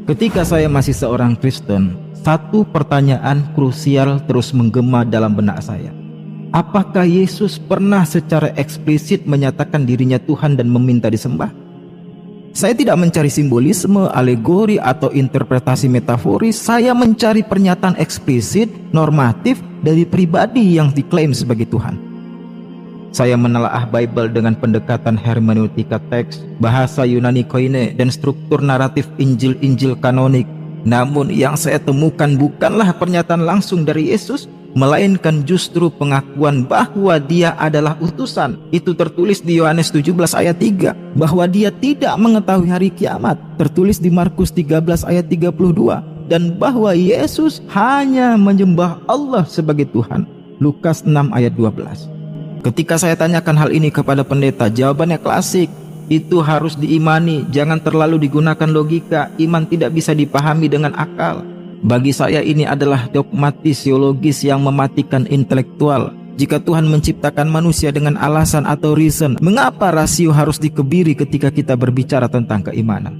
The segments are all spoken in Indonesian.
Ketika saya masih seorang Kristen, satu pertanyaan krusial terus menggema dalam benak saya. Apakah Yesus pernah secara eksplisit menyatakan dirinya Tuhan dan meminta disembah? Saya tidak mencari simbolisme, alegori, atau interpretasi metaforis. Saya mencari pernyataan eksplisit, normatif dari pribadi yang diklaim sebagai Tuhan. Saya menelaah Bible dengan pendekatan hermeneutika teks, bahasa Yunani koine, dan struktur naratif Injil-Injil kanonik. Namun yang saya temukan bukanlah pernyataan langsung dari Yesus, melainkan justru pengakuan bahwa dia adalah utusan. Itu tertulis di Yohanes 17 ayat 3, bahwa dia tidak mengetahui hari kiamat, tertulis di Markus 13 ayat 32, dan bahwa Yesus hanya menyembah Allah sebagai Tuhan, Lukas 6 ayat 12. Ketika saya tanyakan hal ini kepada pendeta, jawabannya klasik. Itu harus diimani, jangan terlalu digunakan logika. Iman tidak bisa dipahami dengan akal. Bagi saya ini adalah dogmatis teologis yang mematikan intelektual. Jika Tuhan menciptakan manusia dengan alasan atau reason, mengapa rasio harus dikebiri ketika kita berbicara tentang keimanan?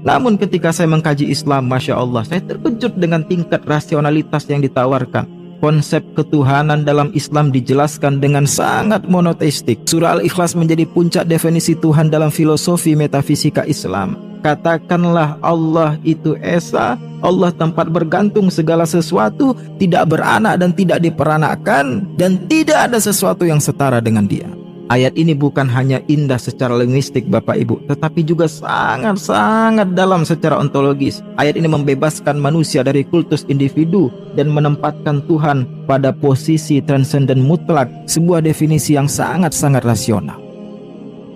Namun ketika saya mengkaji Islam, Masya Allah, saya terkejut dengan tingkat rasionalitas yang ditawarkan. Konsep ketuhanan dalam Islam dijelaskan dengan sangat monoteistik. Surah Al-Ikhlas menjadi puncak definisi Tuhan dalam filosofi metafisika Islam. Katakanlah Allah itu Esa, Allah tempat bergantung segala sesuatu, tidak beranak dan tidak diperanakkan, dan tidak ada sesuatu yang setara dengan dia. Ayat ini bukan hanya indah secara linguistik Bapak Ibu, tetapi juga sangat-sangat dalam secara ontologis. Ayat ini membebaskan manusia dari kultus individu dan menempatkan Tuhan pada posisi transenden mutlak, sebuah definisi yang sangat-sangat rasional.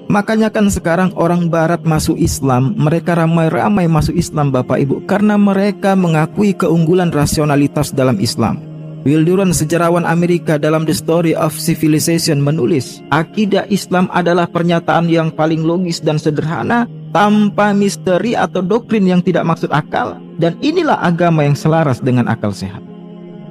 Makanya kan sekarang orang barat masuk Islam, mereka ramai-ramai masuk Islam Bapak Ibu, karena mereka mengakui keunggulan rasionalitas dalam Islam. Will Durant, sejarawan Amerika, dalam The Story of Civilization menulis, akidah Islam adalah pernyataan yang paling logis dan sederhana, tanpa misteri atau doktrin yang tidak maksud akal, dan inilah agama yang selaras dengan akal sehat.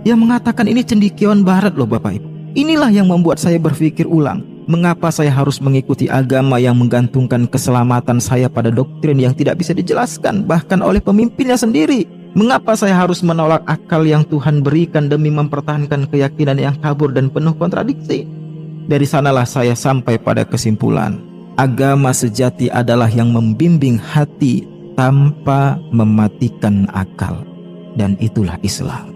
Yang mengatakan ini cendekiawan barat loh Bapak Ibu. Inilah yang membuat saya berpikir ulang, mengapa saya harus mengikuti agama yang menggantungkan keselamatan saya pada doktrin yang tidak bisa dijelaskan bahkan oleh pemimpinnya sendiri? Mengapa saya harus menolak akal yang Tuhan berikan demi mempertahankan keyakinan yang kabur dan penuh kontradiksi? Dari sanalah saya sampai pada kesimpulan, agama sejati adalah yang membimbing hati tanpa mematikan akal, dan itulah Islam.